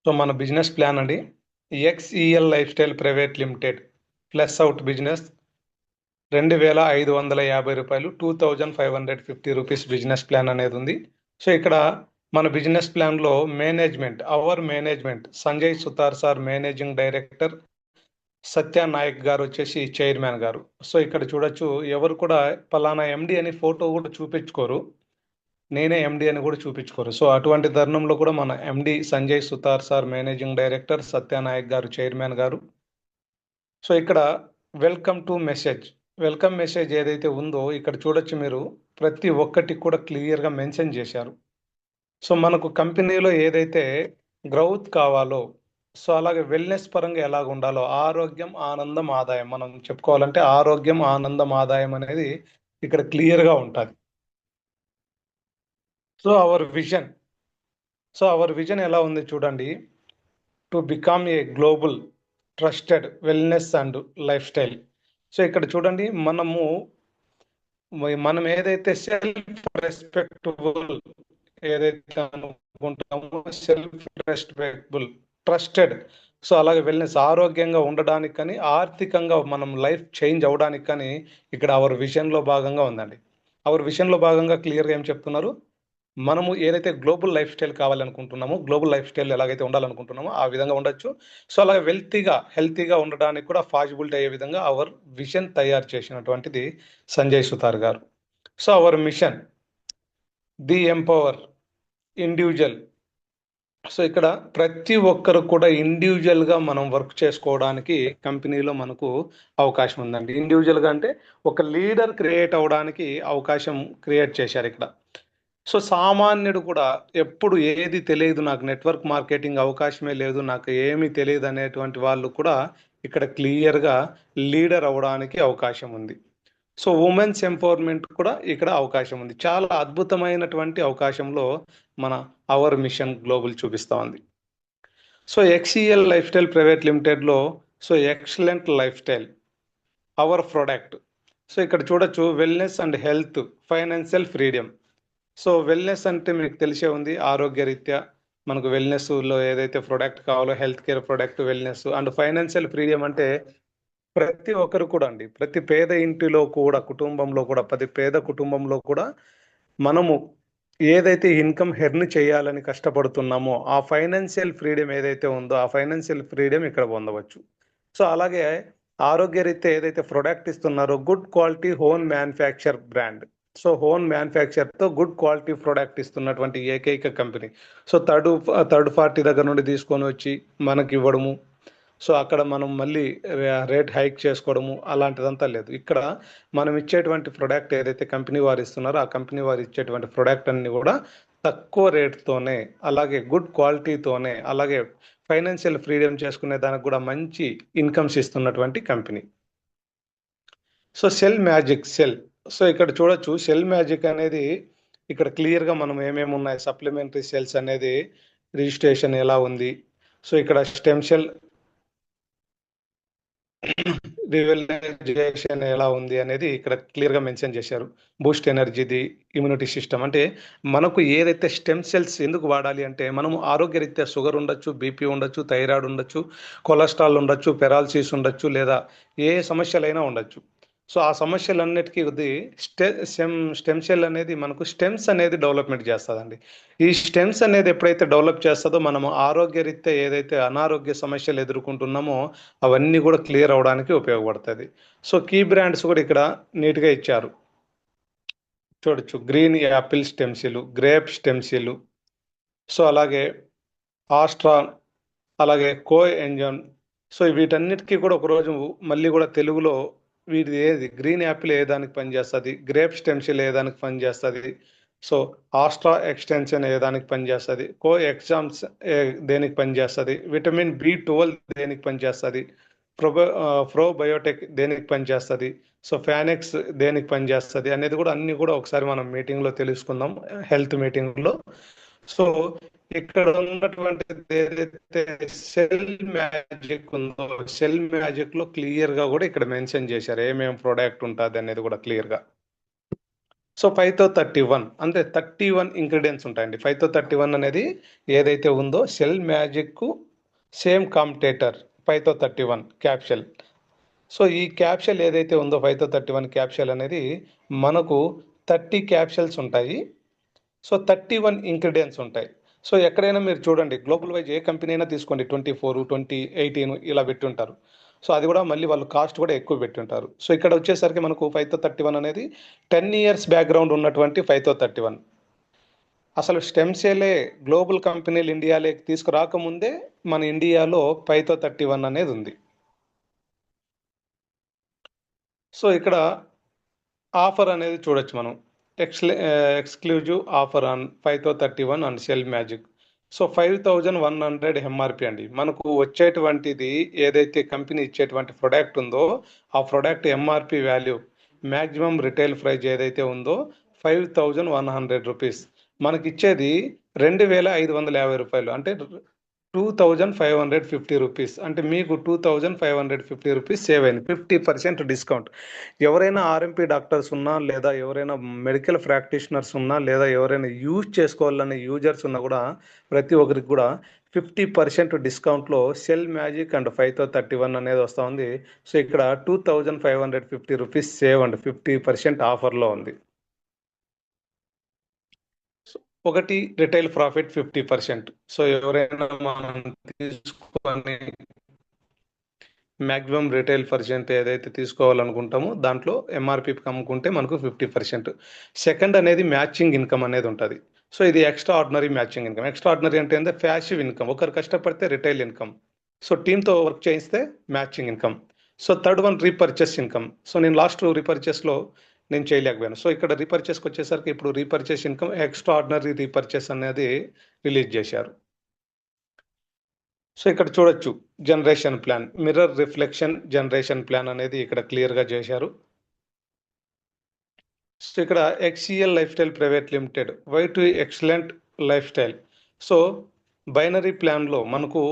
So మన business plan అండి, XEL life style private limited plus out business 2550 రూపాయలు, 2550 rupees business plan అనేది ఉంది. సో ఇక్కడ మన బిజినెస్ ప్లాన్లో our management Sanjay Sutar sir managing director, Satya Nayak గారు వచ్చేసి చైర్మన్ గారు. సో ఇక్కడ చూడొచ్చు, ఎవరు కూడా పలానా ఎండి అని ఫోటో కూడా చూపించుకోరు, నేనే ఎండి అని కూడా చూపించుకోరు. సో అటువంటి తరుణంలో కూడా మన MD Sanjay Sutar sir managing director, Satyanayak గారు చైర్మన్ గారు. సో ఇక్కడ వెల్కమ్ మెసేజ్ ఏదైతే ఉందో ఇక్కడ చూడొచ్చు మీరు, ప్రతి ఒక్కటి కూడా క్లియర్గా మెన్షన్ చేశారు. సో మనకు కంపెనీలో ఏదైతే గ్రౌత్ కావాలో, సో అలాగే వెల్నెస్ పరంగా ఎలాగ ఉండాలో, ఆరోగ్యం ఆనందం ఆదాయం, మనం చెప్పుకోవాలంటే ఆరోగ్యం ఆనందం ఆదాయం అనేది ఇక్కడ క్లియర్గా ఉంటుంది. సో అవర్ విజన్ ఎలా ఉంది చూడండి, to become a global trusted wellness and life style. So ఇక్కడ చూడండి, మనం ఏదైతే సెల్ఫ్ రెస్పెక్టబుల్ ఏదైతే అనుకుంటామో, సెల్ఫ్ రెస్పెక్టబుల్ ట్రస్టెడ్, సో అలాగే వెల్నెస్ ఆరోగ్యంగా ఉండడానికి కానీ, ఆర్థికంగా మనం లైఫ్ చేంజ్ అవడానికి కానీ ఇక్కడ అవర్ విజన్లో భాగంగా ఉందండి. అవర్ విజన్లో భాగంగా క్లియర్గా ఏం చెప్తున్నారు, మనము ఏదైతే గ్లోబల్ లైఫ్ స్టైల్ కావాలనుకుంటున్నామో, గ్లోబల్ లైఫ్ స్టైల్ ఎలాగైతే ఉండాలనుకుంటున్నామో ఆ విధంగా ఉండొచ్చు. సో అలాగే హెల్తీగా ఉండడానికి కూడా పాసిబిలిటీ అయ్యే విధంగా అవర్ విజన్ తయారు చేసినటువంటిది సంజయ్ సుతార్ గారు. So our machine the empower individual. So ఇక్కడ ప్రతి ఒక్కరు కూడా ఇండివిజువల్గా మనం వర్క్ చేసుకోవడానికి కంపెనీలో మనకు అవకాశం ఉందండి. ఇండివిజువల్గా అంటే ఒక లీడర్ క్రియేట్ అవ్వడానికి అవకాశం క్రియేట్ చేశారు ఇక్కడ. సో సామాన్యుడు కూడా ఎప్పుడు ఏది తెలియదు, నాకు నెట్వర్క్ మార్కెటింగ్ అవకాశమే లేదు, నాకు ఏమీ తెలియదు అనేటువంటి వాళ్ళు కూడా ఇక్కడ క్లియర్గా లీడర్ అవ్వడానికి అవకాశం ఉంది. సో ఉమెన్స్ ఎంపవర్మెంట్ కూడా ఇక్కడ అవకాశం ఉంది. చాలా అద్భుతమైనటువంటి అవకాశంలో మన అవర్ మిషన్ గ్లోబల్ చూపిస్తూ ఉంది. So XEL life style private లిమిటెడ్లో so excellent life style our product. So ఇక్కడ చూడొచ్చు, wellness and health, financial freedom. So wellness అంటే మీకు తెలిసే ఉంది, ఆరోగ్యరీత్యా మనకు వెల్నెస్లో ఏదైతే ప్రొడక్ట్ కావాలో, health care product, wellness and financial freedom అంటే ప్రతి ఒక్కరు కూడా అండి, ప్రతి పేద ఇంటిలో కూడా, కుటుంబంలో కూడా, ప్రతి పేద కుటుంబంలో కూడా మనము ఏదైతే ఇన్కమ్ ఎర్న్ చేయాలని కష్టపడుతున్నామో ఆ ఫైనాన్షియల్ ఫ్రీడమ్ ఏదైతే ఉందో ఆ ఫైనాన్షియల్ ఫ్రీడమ్ ఇక్కడ పొందవచ్చు. సో అలాగే ఆరోగ్యరీత్యా ఏదైతే ప్రొడక్ట్ ఇస్తున్నారో, good quality home manufacture brand. So home మ్యానుఫ్యాక్చర్తో గుడ్ క్వాలిటీ ప్రోడక్ట్ ఇస్తున్నటువంటి ఏకైక కంపెనీ. సో థర్డ్ పార్టీ దగ్గర నుండి తీసుకొని వచ్చి మనకి ఇవ్వడము, సో అక్కడ మనం మళ్ళీ రేట్ హైక్ చేసుకోవడము అలాంటిదంతా లేదు. ఇక్కడ మనం ఇచ్చేటువంటి ప్రొడక్ట్ ఏదైతే కంపెనీ వారు ఇస్తున్నారో ఆ కంపెనీ వారు ఇచ్చేటువంటి ప్రొడక్ట్ అన్ని కూడా తక్కువ రేట్తోనే, అలాగే గుడ్ క్వాలిటీతోనే, అలాగే ఫైనాన్షియల్ ఫ్రీడమ్ చేసుకునే దానికి కూడా మంచి ఇన్కమ్స్ ఇస్తున్నటువంటి కంపెనీ. So cell. సో ఇక్కడ చూడొచ్చు, సెల్ మ్యాజిక్ అనేది ఇక్కడ క్లియర్గా మనం ఏమేమి ఉన్నాయి, సప్లిమెంటరీ సెల్స్ అనేది రిజిస్ట్రేషన్ ఎలా ఉంది, సో ఇక్కడ స్టెమ్ సెల్ రివెలైజేషన్ ఎలా ఉంది అనేది ఇక్కడ క్లియర్గా మెన్షన్ చేశారు. బూస్ట్ ఎనర్జీది, ఇమ్యూనిటీ సిస్టమ్. అంటే మనకు ఏదైతే స్టెమ్ సెల్స్ ఎందుకు వాడాలి అంటే, మనము ఆరోగ్యరీత్యా షుగర్ ఉండొచ్చు, బీపీ ఉండొచ్చు, థైరాయిడ్ ఉండొచ్చు, కొలెస్ట్రాల్ ఉండొచ్చు, పెరాలసిస్ ఉండొచ్చు, లేదా ఏ సమస్యలైనా ఉండొచ్చు. సో ఆ సమస్యలన్నిటికీ ఇది స్టెమ్ సెల్ అనేది మనకు స్టెమ్స్ అనేది డెవలప్మెంట్ చేస్తుందండి. ఈ స్టెమ్స్ అనేది ఎప్పుడైతే డెవలప్ చేస్తుందో మనము ఆరోగ్యరీత్యా ఏదైతే అనారోగ్య సమస్యలు ఎదుర్కొంటున్నామో అవన్నీ కూడా క్లియర్ అవడానికి ఉపయోగపడుతుంది. సో కీ బ్రాండ్స్ కూడా ఇక్కడ నీట్గా ఇచ్చారు, చూడొచ్చు. Green Apple stem cell, grape stem cell, so అలాగే ఆస్ట్రా, అలాగే కో ఎంజన్. సో వీటన్నిటికీ కూడా ఒకరోజు మళ్ళీ కూడా తెలుగులో వీటిది ఏది, గ్రీన్ యాపిల్ ఏ దానికి పనిచేస్తుంది, గ్రేప్ స్టెమ్ సెల్ ఏ దానికి పనిచేస్తుంది, సో ఆస్ట్రా ఎక్స్టెన్షన్ ఏ దానికి పనిచేస్తుంది, కో ఎగ్జామ్స్ దేనికి పనిచేస్తుంది, విటమిన్ B12 దేనికి పనిచేస్తుంది, ప్రోబయోటిక్ దేనికి పనిచేస్తుంది, సో ఫానెక్స్ దేనికి పనిచేస్తుంది అనేది కూడా అన్ని కూడా ఒకసారి మనం మీటింగ్లో తెలుసుకుందాం, హెల్త్ మీటింగ్లో. సో ఇక్కడ ఉన్నటువంటి ఏదైతే సెల్ మ్యాజిక్ ఉందో, సెల్ మ్యాజిక్ లో క్లియర్ గా కూడా ఇక్కడ మెన్షన్ చేశారు ఏమేమి ప్రోడక్ట్ ఉంటుంది అనేది కూడా క్లియర్ గా. సో 5/31 అంటే 31 ఇంగ్రీడియంట్స్ ఉంటాయండి. 5/31 అనేది ఏదైతే ఉందో cell magic same competitor 5/31 capsule. So ఈ క్యాప్షల్ ఏదైతే ఉందో 5/31 క్యాప్షల్ అనేది మనకు 30 క్యాప్షల్స్ ఉంటాయి. సో 31 ఇంగ్రీడియంట్స్ ఉంటాయి. సో ఎక్కడైనా మీరు చూడండి, గ్లోబల్ వైజ్ ఏ కంపెనీ అయినా తీసుకోండి, 24, 20, 18 ఇలా పెట్టుంటారు. సో అది కూడా మళ్ళీ వాళ్ళు కాస్ట్ కూడా ఎక్కువ పెట్టుంటారు. సో ఇక్కడ వచ్చేసరికి మనకు 5/31 అనేది 10 ఇయర్స్ బ్యాక్గ్రౌండ్ ఉన్నటువంటి 5/31. అసలు స్టెమ్ సెల్లే గ్లోబల్ కంపెనీలు ఇండియాలోకి తీసుకురాకముందే మన ఇండియాలో 5/31 అనేది ఉంది. సో ఇక్కడ ఆఫర్ అనేది చూడొచ్చు మనం. Exclusive offer on 5/31 and cell magic. So 5,100 MRP అండి. మనకు వచ్చేటువంటిది ఏదైతే కంపెనీ ఇచ్చేటువంటి ప్రొడక్ట్ ఉందో ఆ product MRP value maximum retail price ఏదైతే ఉందో 5,100 రూపీస్. మనకి ఇచ్చేది 2,550 రూపాయలు, అంటే 2,550 రూపీస్. అంటే మీకు 2,550 రూపీస్ సేవ్ అయింది, 50% డిస్కౌంట్. ఎవరైనా ఆర్ఎంపీ డాక్టర్స్ ఉన్నా, లేదా ఎవరైనా మెడికల్ ప్రాక్టీషనర్స్ ఉన్నా, లేదా ఎవరైనా యూజ్ చేసుకోవాలనే యూజర్స్ ఉన్నా కూడా ప్రతి ఒక్కరికి కూడా 50% డిస్కౌంట్లో సెల్ మ్యాజిక్ అండ్ 5/31 అనేది వస్తూ ఉంది. సో ఇక్కడ 2,550 రూపీస్ సేవ్ అండ్ 50% ఆఫర్లో ఉంది. ఒకటి రిటైల్ ప్రాఫిట్ 50%. సో ఎవరైనా మనం తీసుకొని మ్యాక్సిమం రిటైల్ పర్సెంట్ ఏదైతే తీసుకోవాలనుకుంటామో దాంట్లో ఎంఆర్పి అమ్ముకుంటే మనకు 50%. సెకండ్ అనేది మ్యాచింగ్ ఇన్కమ్ అనేది ఉంటుంది. సో ఇది extra ordinary matching income. Extra ordinary అంటే ఏంటంటే ప్యాసివ్ ఇన్కమ్. ఒకరు కష్టపడితే రిటైల్ ఇన్కమ్, సో టీంతో వర్క్ చేయిస్తే matching income. So third one repurchase income. So నేను లాస్ట్ రీపర్చేస్లో నేను చేయలేకపోయాను. సో ఇక్కడ రీపర్చేస్కి వచ్చేసరికి ఇప్పుడు repurchase income extra ordinary repurchase అనేది రిలీజ్ చేశారు. సో ఇక్కడ చూడొచ్చు generation plan, mirror reflection generation plan అనేది ఇక్కడ క్లియర్గా చేశారు. సో ఇక్కడ XEL life style private limited వై2 excellent life style. So binary ప్లాన్లో మనకు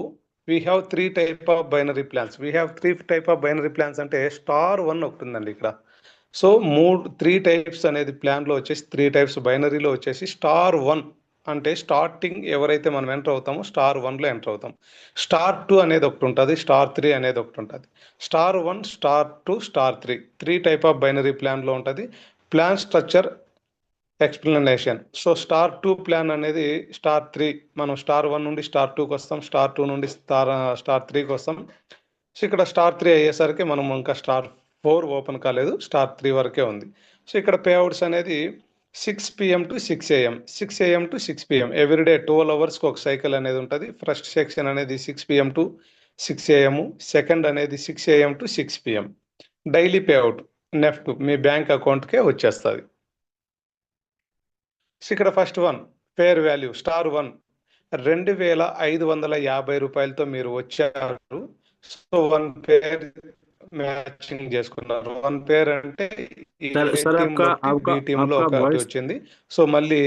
we have 3 type of binary plans. We have 3 type of binary plans అంటే స్టార్ 1 ఒకటి ఉందండి ఇక్కడ. సో 3 టైప్స్ అనేది ప్లాన్లో వచ్చేసి 3 టైప్స్ బైనరీలో వచ్చేసి స్టార్ 1 అంటే స్టార్టింగ్ ఎవరైతే మనం ఎంటర్ అవుతామో స్టార్ 1లో ఎంటర్ అవుతాం. స్టార్ 2 అనేది ఒకటి ఉంటుంది, స్టార్ 3 అనేది ఒకటి ఉంటుంది. Star 1, star 2, star 3 type of binary ప్లాన్లో ఉంటుంది. Plan structure explanation. So star 2 plan అనేది స్టార్ 3, మనం స్టార్ 1 నుండి స్టార్ 2కి వస్తాం, స్టార్ 2 నుండి స్టార్ 3కి వస్తాం. సో ఇక్కడ స్టార్ 3 అయ్యేసరికి మనం ఇంకా స్టార్ 4 ఓపెన్ కాలేదు, స్టార్ 3 వరకే ఉంది. సో ఇక్కడ పేఅవుట్స్ అనేది 6 PM to 6 AM, 6 AM to 6 PM everyday 12 అవర్స్కి ఒక సైకిల్ అనేది ఉంటుంది. ఫస్ట్ సెక్షన్ అనేది 6 PM to 6 AM, సెకండ్ అనేది 6 AM to 6 PM. Daily payout NEFT మీ బ్యాంక్ అకౌంట్కే వచ్చేస్తుంది. సో ఇక్కడ first one fare value star 1 2,550 రూపాయలతో మీరు వచ్చారు. సో 1 పేర్ మ్యాచింగ్ చేసుకున్నారు. 1 పేర్ అంటే सर आपका आपका बी टीम లో आपका ఒకటి वॉइस వచ్చింది. సో మళ్ళీ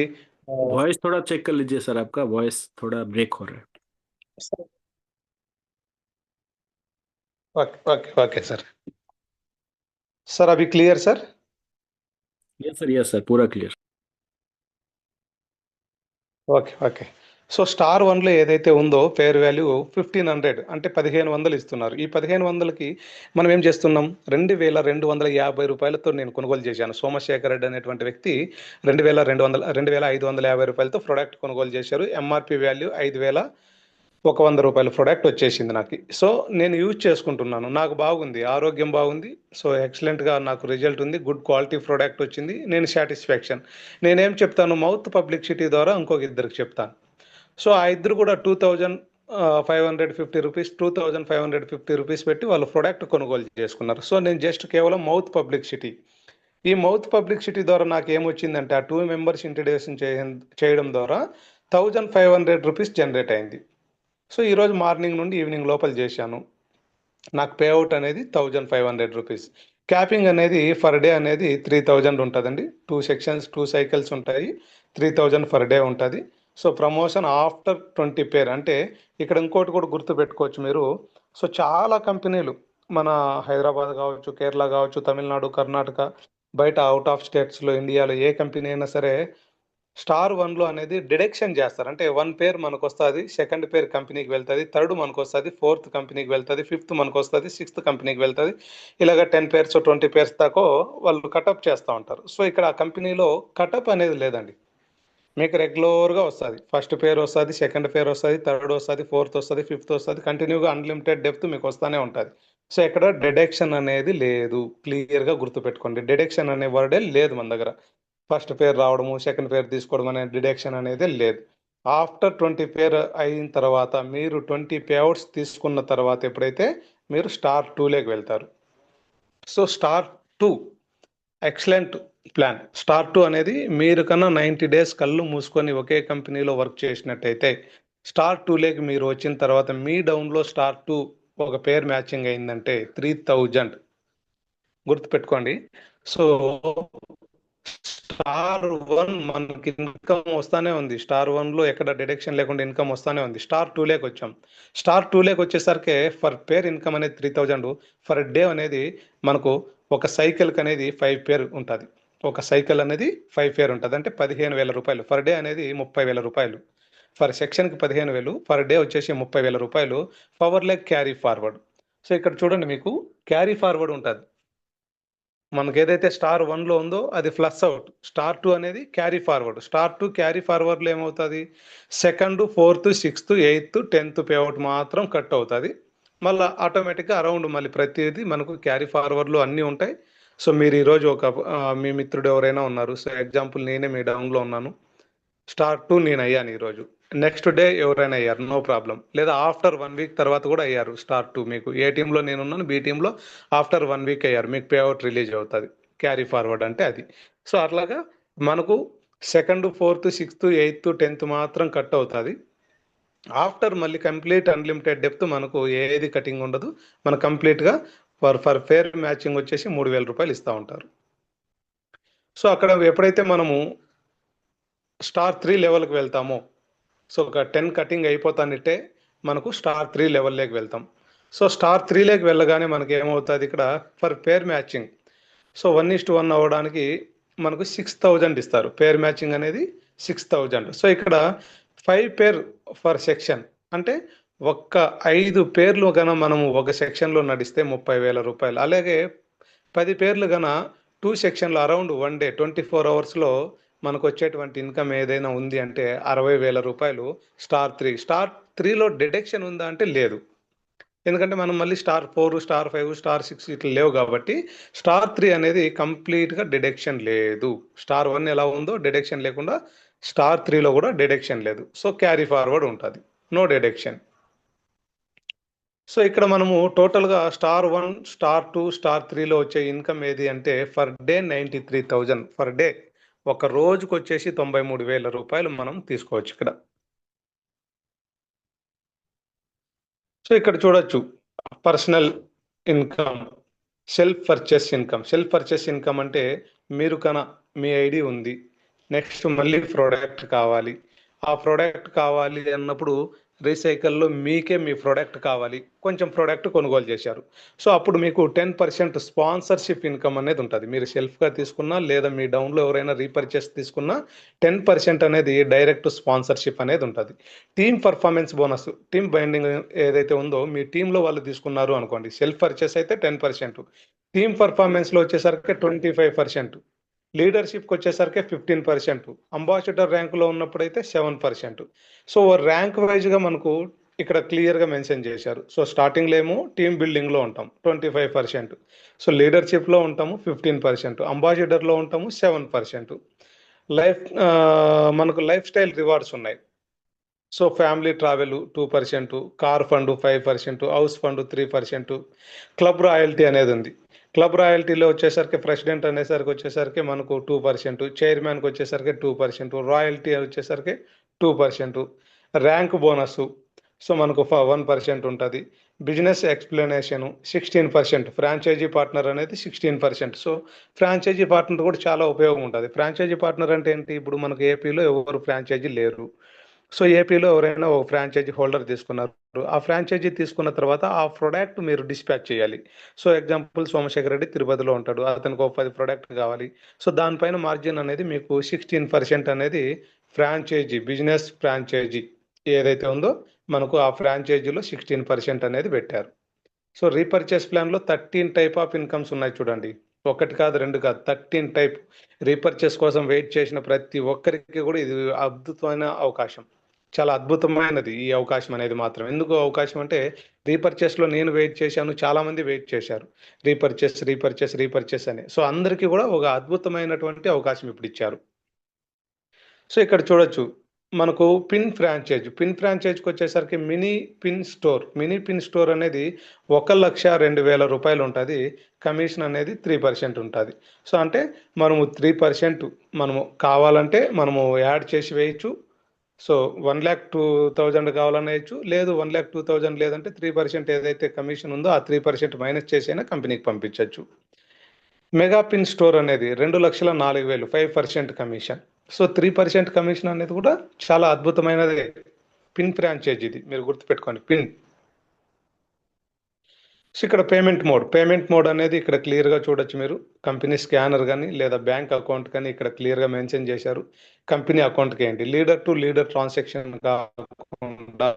वॉइस थोड़ा चेक कर लीजिए सर, आपका वॉइस थोड़ा ब्रेक हो रहा है. Okay okay okay sir. Sir అవి క్లియర్ సార్? यस सर पूरा clear. Okay okay. So star 1లో ఏదైతే ఉందో ఫేర్ వాల్యూ 1,500 అంటే 1,500 ఇస్తున్నారు. ఈ 1,500కి మనం ఏం చేస్తున్నాం, 2,250 రూపాయలతో నేను కొనుగోలు చేశాను. సోమశేఖర్ రెడ్డి అనేటువంటి వ్యక్తి 2,550 రూపాయలతో ప్రోడక్ట్ కొనుగోలు చేశారు. ఎంఆర్పి వాల్యూ 5,100 రూపాయల ప్రోడక్ట్ వచ్చేసింది నాకు. సో నేను యూజ్ చేసుకుంటున్నాను, నాకు బాగుంది, ఆరోగ్యం బాగుంది. సో ఎక్సలెంట్గా నాకు రిజల్ట్ ఉంది, గుడ్ క్వాలిటీ ప్రోడక్ట్ వచ్చింది, నేను సాటిస్ఫాక్షన్. నేనేం చెప్తాను, మౌత్ పబ్లిసిటీ ద్వారా ఇంకొక ఇద్దరికి చెప్తాను. సో ఆ ఇద్దరు కూడా 2,550 రూపీస్ 2,550 రూపీస్ పెట్టి వాళ్ళు ప్రోడక్ట్ కొనుగోలు చేసుకున్నారు. సో నేను జస్ట్ కేవలం మౌత్ పబ్లిసిటీ, ఈ మౌత్ పబ్లిసిటీ ద్వారా నాకు ఏమొచ్చిందంటే ఆ 2 మెంబర్స్ ఇంట్రడ్యూషన్ చేయడం ద్వారా 1,500 రూపీస్ జనరేట్ అయింది. సో ఈరోజు మార్నింగ్ నుండి ఈవినింగ్ లోపల చేశాను, నాకు పేఅవుట్ అనేది 1,500 రూపీస్. క్యాపింగ్ అనేది ఫర్ డే అనేది 3,000 ఉంటుందండి. 2 సెక్షన్స్ 2 సైకిల్స్ ఉంటాయి, 3,000 ఫర్ డే ఉంటుంది. సో ప్రమోషన్ ఆఫ్టర్ 20 పేర్ అంటే ఇక్కడ ఇంకోటి కూడా గుర్తు పెట్టుకోవచ్చు మీరు. సో చాలా కంపెనీలు మన హైదరాబాద్ కావచ్చు, కేరళ కావచ్చు, తమిళనాడు, కర్ణాటక బయట అవుట్ ఆఫ్ స్టేట్స్లో ఇండియాలో ఏ కంపెనీ అయినా సరే స్టార్ 1లో అనేది డిడక్షన్ చేస్తారు. అంటే 1 పేరు మనకు వస్తుంది, సెకండ్ పేరు కంపెనీకి వెళ్తుంది, థర్డ్ మనకు వస్తుంది, ఫోర్త్ కంపెనీకి వెళ్తుంది, ఫిఫ్త్ మనకు వస్తుంది, సిక్స్త్ కంపెనీకి వెళ్తుంది. ఇలాగ 10 పేర్స్ 20 పేర్స్ దాకా వాళ్ళు కటప్ చేస్తూ ఉంటారు. సో ఇక్కడ ఆ కంపెనీలో కటప్ అనేది లేదండి. మీకు రెగ్యులర్గా వస్తుంది. ఫస్ట్ పేరు వస్తుంది, సెకండ్ పేరు వస్తుంది, థర్డ్ వస్తుంది, ఫోర్త్ వస్తుంది, ఫిఫ్త్ వస్తుంది, కంటిన్యూగా అన్లిమిటెడ్ డెప్త్ మీకు వస్తూనే ఉంటుంది. సో ఇక్కడ డిడక్షన్ అనేది లేదు. క్లియర్గా గుర్తుపెట్టుకోండి, డిడక్షన్ అనే వర్డే లేదు మన దగ్గర. ఫస్ట్ పేరు రావడము, సెకండ్ పేరు తీసుకోవడం అనే డిడక్షన్ అనేది లేదు. ఆఫ్టర్ 20 పేరు అయిన తర్వాత మీరు 20 పేఅవుట్స్ తీసుకున్న తర్వాత ఎప్పుడైతే మీరు స్టార్ 2లోకి వెళ్తారు. So star 2 excellent plan. Star 2 అనేది మీరు కన్నా 90 డేస్ కళ్ళు మూసుకొని ఒకే కంపెనీలో వర్క్ చేసినట్టయితే స్టార్ 2లోకి మీరు వచ్చిన తర్వాత మీ డౌన్లో స్టార్ 2 ఒక పేర్ మ్యాచింగ్ అయిందంటే 3000 గుర్తుపెట్టుకోండి. సో స్టార్ 1 మనకి ఇన్కమ్ వస్తానే ఉంది. స్టార్ 1లో ఎక్కడ డిడక్షన్ లేకుండా ఇన్కమ్ వస్తానే ఉంది. స్టార్ 2లోకి వచ్చాం. స్టార్ 2లోకి వచ్చేసరికి ఫర్ పేర్ ఇన్కమ్ అనేది 3000. ఫర్ డే అనేది మనకు ఒక సైకిల్కి అనేది 5 పేర్ ఉంటుంది. ఒక సైకిల్ అనేది 5 పేర్ ఉంటుంది, అంటే 15,000 రూపాయలు. ఫర్ డే అనేది 30,000 రూపాయలు. ఫర్ సెక్షన్కి 15,000, ఫర్ డే వచ్చేసి 30,000 రూపాయలు. Power leg carry forward. So ఇక్కడ చూడండి, మీకు క్యారీ ఫార్వర్డ్ ఉంటుంది. మనకి ఏదైతే స్టార్ 1లో ఉందో అది ప్లస్ అవుట్. స్టార్ 2 అనేది క్యారీ ఫార్వర్డ్. స్టార్ 2 క్యారీ ఫార్వర్డ్లో ఏమవుతుంది, second, fourth, sixth, eighth, 10th payout మాత్రం కట్ అవుతుంది. మళ్ళీ ఆటోమేటిక్గా అరౌండ్ మళ్ళీ ప్రతిదీ మనకు క్యారీ ఫార్వర్డ్లో అన్నీ ఉంటాయి. సో మీరు ఈరోజు మీ మిత్రుడు ఎవరైనా ఉన్నారు, సో ఎగ్జాంపుల్ నేనే మీ డౌన్లో ఉన్నాను, స్టార్ 2 నేను అయ్యాను ఈరోజు. నెక్స్ట్ డే ఎవరైనా అయ్యారు, నో ప్రాబ్లం. లేదా ఆఫ్టర్ 1 వీక్ తర్వాత కూడా అయ్యారు స్టార్ 2. మీకు ఏ టీంలో నేనున్నాను, బి టీంలో ఆఫ్టర్ 1 వీక్ అయ్యారు, మీకు పేఅవుట్ రిలీజ్ అవుతుంది. క్యారీ ఫార్వర్డ్ అంటే అది. సో అట్లాగా మనకు second, fourth, sixth, eighth, 10th మాత్రం కట్ అవుతుంది. ఆఫ్టర్ మళ్ళీ కంప్లీట్ అన్లిమిటెడ్ డెప్త్ మనకు ఏది కటింగ్ ఉండదు. మన కంప్లీట్గా ఫర్ ఫేర్ మ్యాచింగ్ వచ్చేసి 3,000 రూపాయలు ఇస్తూ ఉంటారు. సో అక్కడ ఎప్పుడైతే మనము స్టార్ 3 లెవెల్కి వెళ్తామో, సో ఒక 10 కటింగ్ అయిపోతానిట్టే మనకు స్టార్ 3 లెవెల్లోకి వెళ్తాం. సో స్టార్ 3లోకి వెళ్ళగానే మనకి ఏమవుతుంది, ఇక్కడ ఫర్ పేర్ మ్యాచింగ్ సో 1:1 అవ్వడానికి మనకు 6,000 ఇస్తారు. పేర్ మ్యాచింగ్ అనేది 6,000. సో ఇక్కడ 5 పేర్ ఫర్ సెక్షన్, అంటే ఒక్క 5 పేర్లు గన మనము ఒక సెక్షన్లో నడిస్తే 30,000 రూపాయలు. అలాగే 10 పేర్లు గన 2 సెక్షన్లు అరౌండ్ 1 డే 24 అవర్స్లో మనకు వచ్చేటువంటి ఇన్కమ్ ఏదైనా ఉంది అంటే 60,000 రూపాయలు. స్టార్ 3లో డిడక్షన్ ఉందా అంటే లేదు. ఎందుకంటే మనం మళ్ళీ స్టార్ 4, స్టార్ 5, స్టార్ 6 ఇట్లా లేవు కాబట్టి స్టార్ 3 అనేది కంప్లీట్గా డిడక్షన్ లేదు. స్టార్ 1 ఎలా ఉందో డిడక్షన్ లేకుండా స్టార్ 3లో కూడా డిడక్షన్ లేదు. సో క్యారీ ఫార్వర్డ్ ఉంటుంది, నో డిడక్షన్. సో ఇక్కడ మనము టోటల్గా స్టార్ 1, స్టార్ 2, స్టార్ 3లో వచ్చే ఇన్కమ్ ఏది అంటే ఫర్ డే 93,000. ఫర్ డే ఒక రోజుకు వచ్చేసి 93,000 రూపాయలు మనం తీసుకోవచ్చు ఇక్కడ. సో ఇక్కడ చూడొచ్చు personal income, self purchase income. Self purchase income అంటే మీరు మీ ఐడి ఉంది, నెక్స్ట్ మళ్ళీ ప్రోడక్ట్ కావాలి. ఆ ప్రోడక్ట్ కావాలి అన్నప్పుడు రీసైకిల్లో మీకే మీ ప్రోడక్ట్ కావాలి, కొంచెం ప్రోడక్ట్ కొనుగోలు చేశారు. సో అప్పుడు మీకు 10% స్పాన్సర్షిప్ ఇన్కమ్ అనేది ఉంటుంది. మీరు సెల్ఫ్గా తీసుకున్నా లేదా మీ డౌన్లో ఎవరైనా రీపర్చేస్ తీసుకున్నా 10% అనేది డైరెక్ట్ స్పాన్సర్షిప్ అనేది ఉంటుంది. Team performance bonus, team binding ఏదైతే ఉందో మీ టీంలో వాళ్ళు తీసుకున్నారు అనుకోండి, సెల్ఫ్ పర్చేస్ అయితే 10%, టీమ్ పర్ఫార్మెన్స్లో వచ్చేసరికి 25%, లీడర్షిప్కి వచ్చేసరికి 15%, అంబాసిడర్ ర్యాంకులో ఉన్నప్పుడైతే 7%. సో ర్యాంక్ వైజ్గా మనకు ఇక్కడ క్లియర్గా మెన్షన్ చేశారు. సో స్టార్టింగ్లో ఏమో టీమ్ బిల్డింగ్లో ఉంటాం 25%, సో లీడర్షిప్లో ఉంటాము 15%, అంబాసిడర్లో ఉంటాము 7%. మనకు లైఫ్ స్టైల్ రివార్డ్స్ ఉన్నాయి. So family travel 2%, car fund 5%, house fund 3%, club royalty అనేది ఉంది. క్లబ్ రాయల్టీలో వచ్చేసరికి ప్రెసిడెంట్ అనేసరికి వచ్చేసరికి మనకు 2%, చైర్మన్కి వచ్చేసరికి 2%, రాయల్టీ వచ్చేసరికి 2%, ర్యాంక్ బోనస్ సో మనకు 1% ఉంటుంది. బిజినెస్ ఎక్స్ప్లెనేషన్ 16%, ఫ్రాంచైజీ పార్ట్నర్ అనేది 16%. సో ఫ్రాంచైజీ పార్ట్నర్ కూడా చాలా ఉపయోగం ఉంటుంది. ఫ్రాంచైజీ పార్ట్నర్ అంటే ఏంటి, ఇప్పుడు మనకు ఏపీలో ఎవరు ఫ్రాంచైజీ లేరు. సో ఏపీలో ఎవరైనా ఒక ఫ్రాంచైజీ హోల్డర్ తీసుకున్నారు. ఆ ఫ్రాంచైజీ తీసుకున్న తర్వాత ఆ ప్రొడక్ట్ మీరు డిస్పాచ్ చేయాలి. సో ఎగ్జాంపుల్ సోమశేఖర్ రెడ్డి తిరుపతిలో ఉంటాడు. అతనికి ఒక 10 ప్రొడక్ట్ కావాలి. సో దానిపైన మార్జిన్ అనేది మీకు 16% అనేది ఫ్రాంచైజీ బిజినెస్ ఫ్రాంచైజీ ఏదైతే ఉందో మనకు ఆ ఫ్రాంచైజీలో 16% అనేది పెట్టారు. సో రీపర్చేస్ ప్లాన్లో 13 టైప్ ఆఫ్ ఇన్కమ్స్ ఉన్నాయి చూడండి. ఒకటి కాదు, రెండు కాదు, 13 టైప్. రీపర్చేస్ కోసం వెయిట్ చేసిన ప్రతి ఒక్కరికి కూడా ఇది అద్భుతమైన అవకాశం. చాలా అద్భుతమైనది ఈ అవకాశం అనేది మాత్రం. ఎందుకు అవకాశం అంటే రీపర్చేస్లో నేను వెయిట్ చేశాను, చాలా మంది వెయిట్ చేశారు. రీపర్చేస్ రీపర్చేస్ రీపర్చేస్ అని. సో అందరికీ కూడా ఒక అద్భుతమైనటువంటి అవకాశం ఇప్పుడు ఇచ్చారు. సో ఇక్కడ చూడొచ్చు మనకు పిన్ ఫ్రాంచైజ్కి వచ్చేసరికి మినీ పిన్ స్టోర్ అనేది 1,02,000 రూపాయలు ఉంటుంది. కమిషన్ అనేది 3% ఉంటుంది. సో అంటే మనము 3% మనము కావాలంటే మనము యాడ్ చేసి వేయచ్చు. సో 1,02,000 కావాలని వేయచ్చు, లేదు 1,02,000 లేదంటే 3% ఏదైతే కమిషన్ ఉందో ఆ 3% మైనస్ చేసైనా కంపెనీకి పంపించవచ్చు. మెగా పిన్ స్టోర్ అనేది 2,04,000 5% కమిషన్. సో 3% కమిషన్ అనేది కూడా చాలా అద్భుతమైనది. పిన్ ఫ్రాంచైజ్ ఇది మీరు గుర్తుపెట్టుకోండి, పిన్. సో ఇక్కడ పేమెంట్ మోడ్ అనేది ఇక్కడ క్లియర్గా చూడొచ్చు మీరు. కంపెనీ స్కానర్ కానీ లేదా బ్యాంక్ అకౌంట్ కానీ ఇక్కడ క్లియర్గా మెన్షన్ చేశారు. కంపెనీ అకౌంట్కి ఏంటి లీడర్ టు లీడర్ ట్రాన్సాక్షన్ కాకుండా,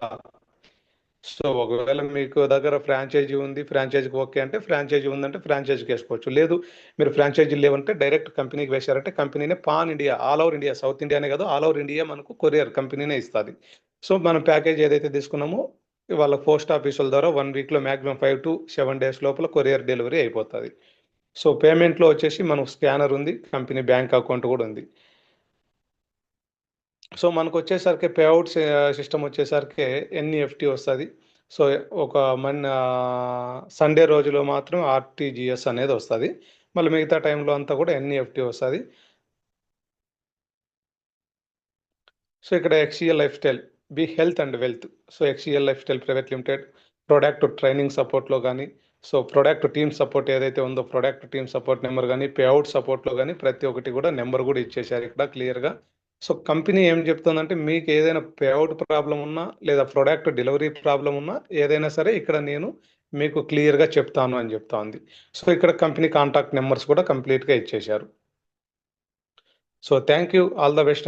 సో ఒకవేళ మీకు దగ్గర ఫ్రాంచైజీ ఉంది, ఫ్రాంచైజీకి ఓకే అంటే ఫ్రాంచైజీ ఉందంటే ఫ్రాంచైజీకి వేసుకోవచ్చు. లేదు మీరు ఫ్రాంచైజీ లేవంటే డైరెక్ట్ కంపెనీకి వేశారంటే కంపెనీనే pan India, all over India, south ఇండియానే కాదు ఆల్ ఓవర్ ఇండియా మనకు కొరియర్ కంపెనీనే ఇస్తుంది. సో మనం ప్యాకేజ్ ఏదైతే తీసుకున్నామో వాళ్ళ పోస్ట్ ఆఫీసుల ద్వారా 1 వీక్లో మ్యాక్సిమం 5 to 7 days లోపల కొరియర్ డెలివరీ అయిపోతుంది. సో పేమెంట్లో వచ్చేసి మనకు స్కానర్ ఉంది, కంపెనీ బ్యాంక్ అకౌంట్ కూడా ఉంది. సో మనకు వచ్చేసరికి పేఅవుట్ సిస్టమ్ వచ్చేసరికి ఎన్ఈఎఫ్టీ వస్తుంది. సో ఒక సండే రోజులో మాత్రం ఆర్టీజీఎస్ అనేది వస్తుంది. మళ్ళీ మిగతా టైంలో అంతా కూడా ఎన్ఈఎఫ్టీ వస్తుంది. సో ఇక్కడ XEL life style be health and wealth. So XEL life style private limited product training సపోర్ట్లో కానీ, సో ప్రొడక్ట్ టీమ్ సపోర్ట్ ఏదైతే ఉందో ప్రొడక్ట్ టీమ్ సపోర్ట్ నెంబర్ కానీ, పేఅవుట్ సపోర్ట్లో కానీ ప్రతి ఒక్కటి కూడా నెంబర్ కూడా ఇచ్చేసారు ఇక్కడ క్లియర్గా. సో కంపెనీ ఏం చెప్తుందంటే మీకు ఏదైనా పేఅవుట్ ప్రాబ్లం ఉన్నా లేదా ప్రొడక్ట్ డెలివరీ ప్రాబ్లం ఉన్నా ఏదైనా సరే ఇక్కడ నేను మీకు క్లియర్గా చెప్తాను అని చెప్తా ఉంది. సో ఇక్కడ కంపెనీ కాంటాక్ట్ నెంబర్స్ కూడా కంప్లీట్గా ఇచ్చేశారు. So thank you, all the best.